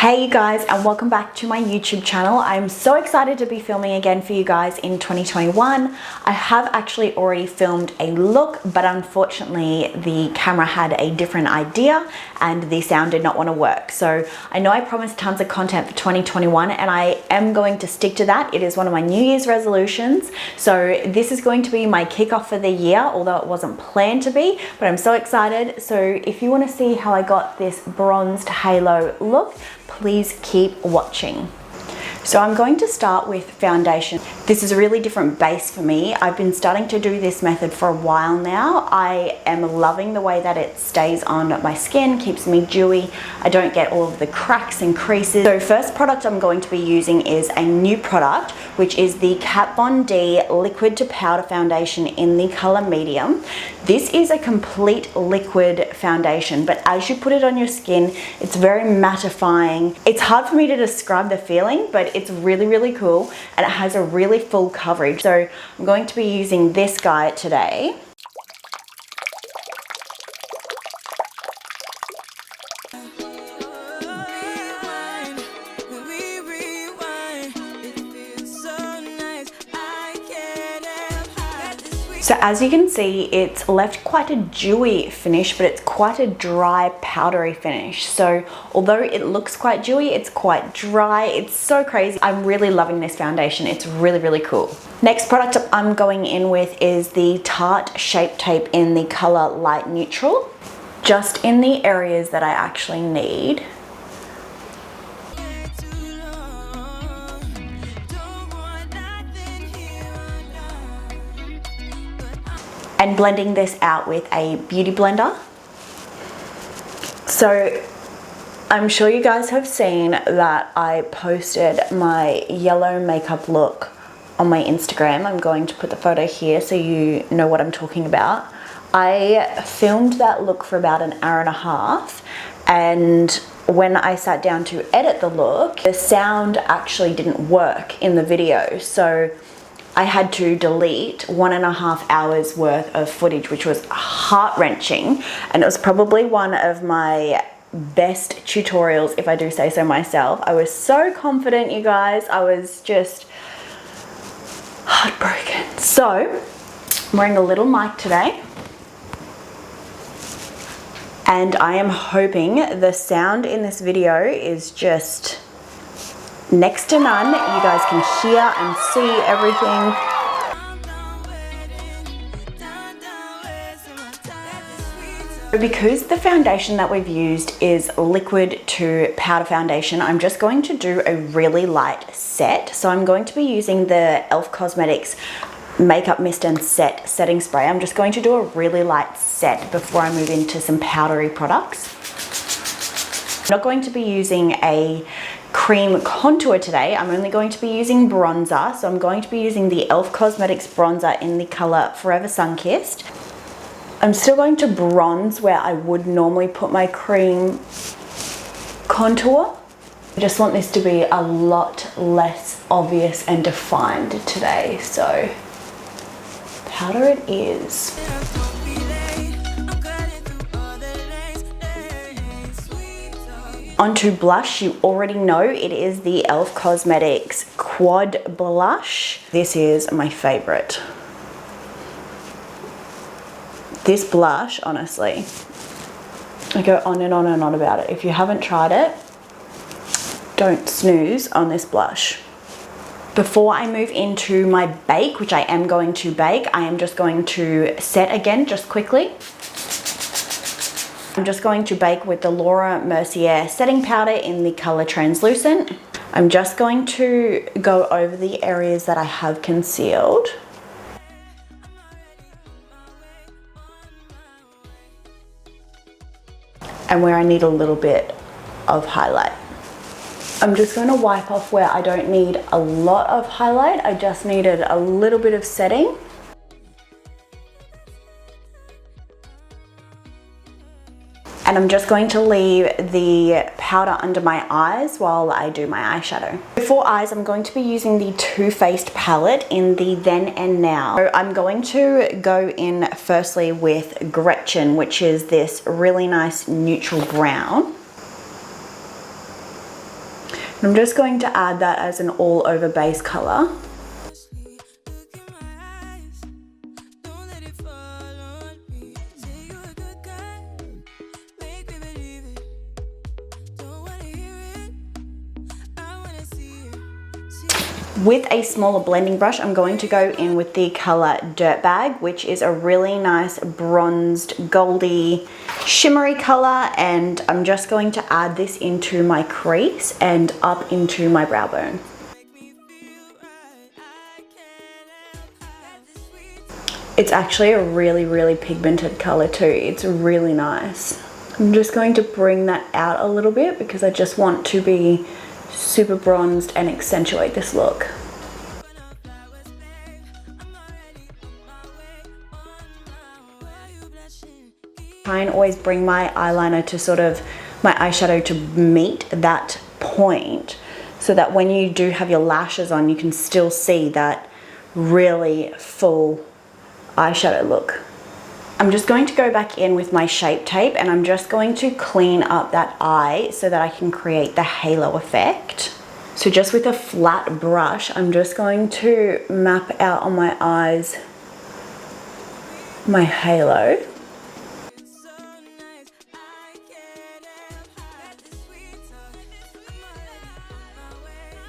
Hey you guys, and welcome back to my YouTube channel. I'm so excited to be filming again for you guys in 2021. I have actually already filmed a look, but unfortunately the camera had a different idea and the sound did not want to work. So I know I promised tons of content for 2021 and I am going to stick to that. It is one of my New Year's resolutions. So this is going to be my kickoff for the year, although it wasn't planned to be, but I'm so excited. So if you want to see how I got this bronzed halo look, please keep watching. So I'm going to start with foundation. This is a really different base for me. I've been starting to do this method for a while now. I am loving the way that it stays on my skin, keeps me dewy. I don't get all of the cracks and creases. So first product I'm going to be using is a new product, which is the Kat Von D Liquid to Powder Foundation in the color medium. This is a complete liquid foundation, but as you put it on your skin, it's very mattifying. It's hard for me to describe the feeling, but it's really, really cool and it has a really full coverage. So I'm going to be using this guy today. So as you can see, it's left quite a dewy finish, but it's quite a dry, powdery finish. So although it looks quite dewy, it's quite dry. It's so crazy. I'm really loving this foundation. It's really, really cool. Next product I'm going in with is the Tarte Shape Tape in the color Light Neutral, just in the areas that I actually need. And blending this out with a beauty blender. So I'm sure you guys have seen that I posted my yellow makeup look on my Instagram. I'm going to put the photo here so you know what I'm talking about. I filmed that look for about an hour and a half, and when I sat down to edit the look, the sound actually didn't work in the video. So I had to delete 1.5 hours worth of footage, which was heart-wrenching, and it was probably one of my best tutorials, if I do say so myself. I was so confident, you guys. I was just heartbroken. So I'm wearing a little mic today, and I am hoping the sound in this video is just next to none. You guys can hear and see everything. Because the foundation that we've used is liquid to powder foundation, I'm just going to do a really light set. So I'm going to be using the e.l.f. Cosmetics Makeup Mist and Set setting spray. I'm just going to do a really light set before I move into some powdery products. I'm not going to be using a cream contour today. I'm only going to be using bronzer. So I'm going to be using the e.l.f. Cosmetics bronzer in the color Forever Sunkissed. I'm still going to bronze where I would normally put my cream contour. I just want this to be a lot less obvious and defined today. So powder it is. Onto blush, you already know it is the e.l.f. Cosmetics Quad Blush. This is my favorite. This blush, honestly, I go on and on and on about it. If you haven't tried it, don't snooze on this blush. Before I move into my bake, which I am going to bake, I am just going to set again, just quickly. I'm just going to bake with the Laura Mercier setting powder in the color Translucent. I'm just going to go over the areas that I have concealed. And where I need a little bit of highlight. I'm just going to wipe off where I don't need a lot of highlight. I just needed a little bit of setting. And I'm just going to leave the powder under my eyes while I do my eyeshadow. For eyes, I'm going to be using the Too Faced palette in the Then and Now. So I'm going to go in firstly with Gretchen, which is this really nice neutral brown. I'm just going to add that as an all over base color. With a smaller blending brush, I'm going to go in with the color Dirtbag, which is a really nice bronzed, goldy, shimmery color, and I'm just going to add this into my crease and up into my brow bone. It's actually a really pigmented color too. It's really nice. I'm just going to bring that out a little bit because I just want to be super bronzed and accentuate this look. Try and always bring my eyeliner to sort of, my eyeshadow to meet that point so that when you do have your lashes on, you can still see that really full eyeshadow look. I'm just going to go back in with my Shape Tape and I'm just going to clean up that eye so that I can create the halo effect. So just with a flat brush, I'm just going to map out on my eyes my halo.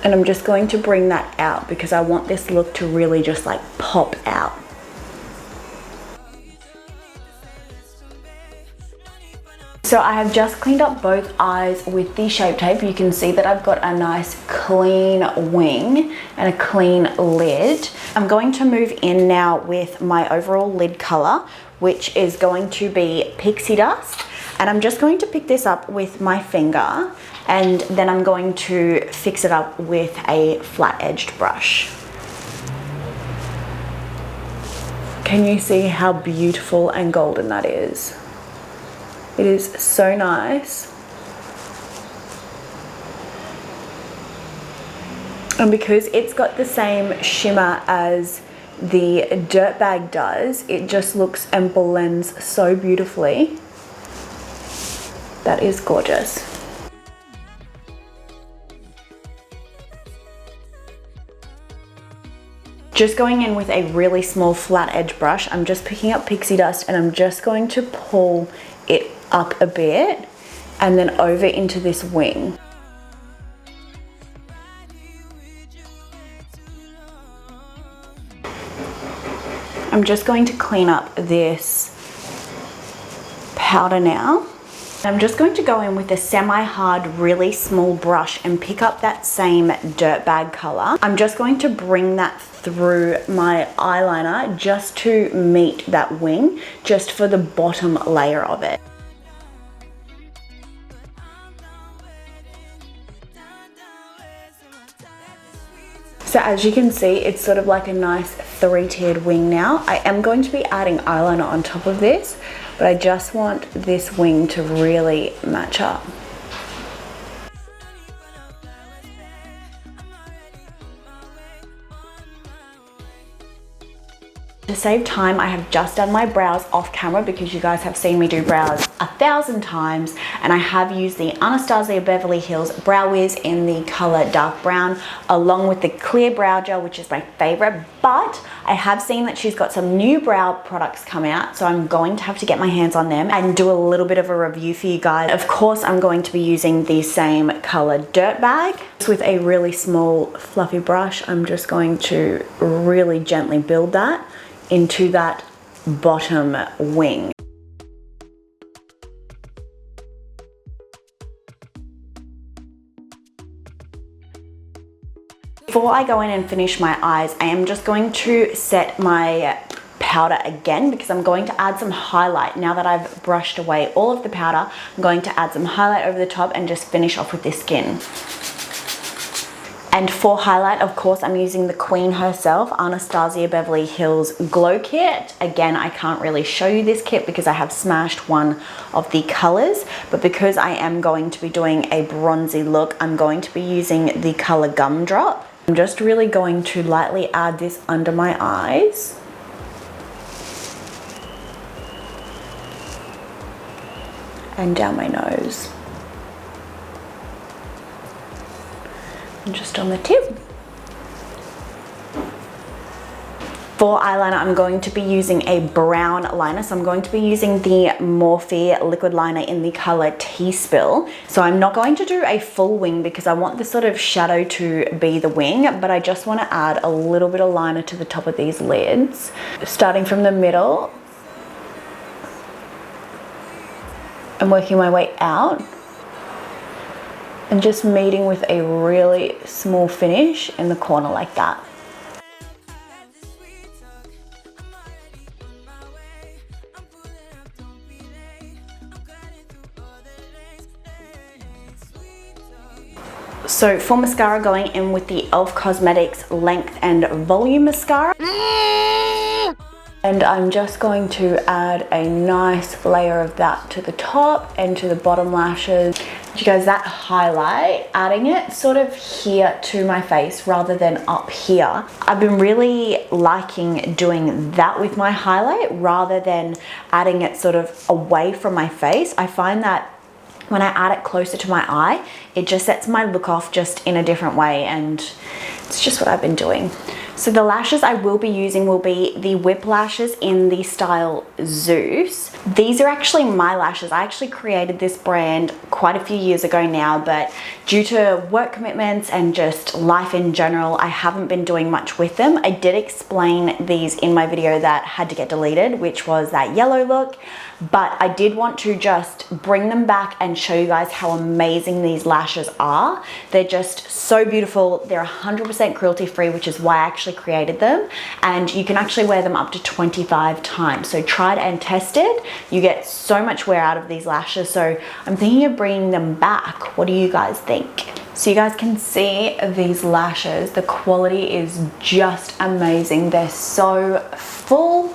And I'm just going to bring that out because I want this look to really just like pop out. So I have just cleaned up both eyes with the Shape Tape. You can see that I've got a nice clean wing and a clean lid. I'm going to move in now with my overall lid color, which is going to be Pixie Dust. And I'm just going to pick this up with my finger and then I'm going to fix it up with a flat-edged brush. Can you see how beautiful and golden that is? It is so nice. And because it's got the same shimmer as the Dirtbag does, it just looks and blends so beautifully. That is gorgeous. Just going in with a really small flat edge brush, I'm just picking up Pixie Dust and I'm just going to pull it up a bit and then over into this wing. I'm just going to clean up this powder now. I'm just going to go in with a semi-hard, really small brush and pick up that same Dirtbag color. I'm just going to bring that through my eyeliner just to meet that wing, just for the bottom layer of it. So as you can see, it's sort of like a nice three-tiered wing now. I am going to be adding eyeliner on top of this, but I just want this wing to really match up. To save time, I have just done my brows off camera because you guys have seen me do brows 1,000 times, and I have used the Anastasia Beverly Hills Brow Wiz in the color dark brown along with the clear brow gel, which is my favorite, but I have seen that she's got some new brow products come out, so I'm going to have to get my hands on them and do a little bit of a review for you guys. Of course, I'm going to be using the same color Dirtbag. With a really small fluffy brush, I'm just going to really gently build that into that bottom wing. Before I go in and finish my eyes, I am just going to set my powder again because I'm going to add some highlight. Now that I've brushed away all of the powder, I'm going to add some highlight over the top and just finish off with this skin. And for highlight, of course, I'm using the queen herself, Anastasia Beverly Hills Glow Kit. Again, I can't really show you this kit because I have smashed one of the colors, but because I am going to be doing a bronzy look, I'm going to be using the color Gumdrop. I'm just really going to lightly add this under my eyes. And down my nose. and just on the tip. For eyeliner, I'm going to be using a brown liner. So I'm going to be using the Morphe liquid liner in the color Tea Spill. So I'm not going to do a full wing because I want this sort of shadow to be the wing, but I just want to add a little bit of liner to the top of these lids. Starting from the middle and working my way out. And just meeting with a really small finish in the corner like that. So for mascara, going in with the e.l.f. Cosmetics Length and Volume Mascara. And I'm just going to add a nice layer of that to the top and to the bottom lashes. You guys, that highlight, adding it sort of here to my face rather than up here. I've been really liking doing that with my highlight rather than adding it sort of away from my face. I find that when I add it closer to my eye, it just sets my look off just in a different way, and it's just what I've been doing. So the lashes I will be using will be the Whip lashes in the style Zeus. These are actually my lashes. I actually created this brand quite a few years ago now, but due to work commitments and just life in general, I haven't been doing much with them. I did explain these in my video that had to get deleted, which was that yellow look, but I did want to just bring them back and show you guys how amazing these lashes are. They're just so beautiful. They're 100% cruelty free, which is why I actually created them, and you can actually wear them up to 25 times. So tried and tested. You get so much wear out of these lashes, so I'm thinking of bringing them back. What do you guys think? So you guys can see these lashes. The quality is just amazing. They're so full.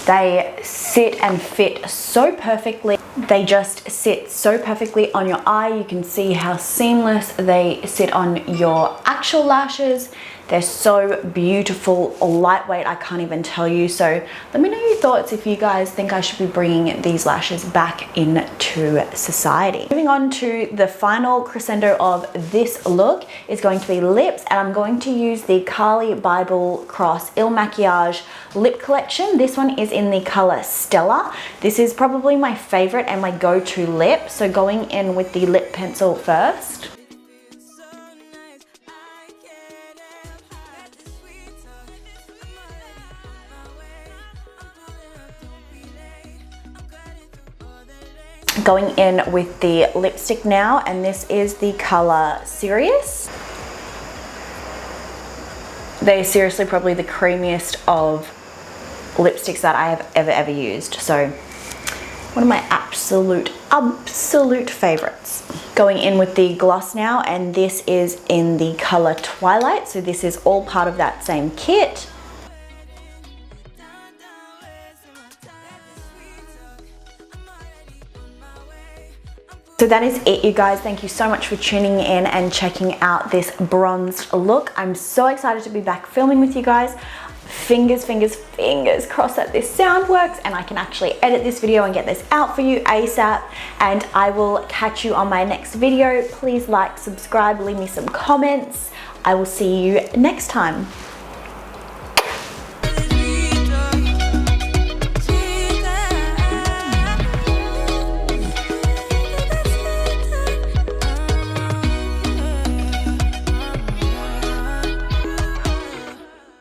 They sit and fit so perfectly. They just sit so perfectly on your eye. You can see how seamless they sit on your actual lashes. They're so beautiful, lightweight, I can't even tell you. So let me know your thoughts if you guys think I should be bringing these lashes back into society. Moving on to the final crescendo of this look is going to be lips, and I'm going to use the Carli Bybel Cross Ilmakiage lip collection. This one is in the color Steller. This is probably my favorite and my go-to lip. So going in with the lip pencil first. Going in with the lipstick now, and this is the color Serious. They're seriously probably the creamiest of lipsticks that I have ever used. So one of my absolute favorites. Going in with the gloss now, and this is in the color Twilight. So this is all part of that same kit. So that is it, you guys. Thank you so much for tuning in and checking out this bronzed look. I'm so excited to be back filming with you guys. Fingers crossed that this sound works and I can actually edit this video and get this out for you ASAP. And I will catch you on my next video. Please like, subscribe, leave me some comments. I will see you next time.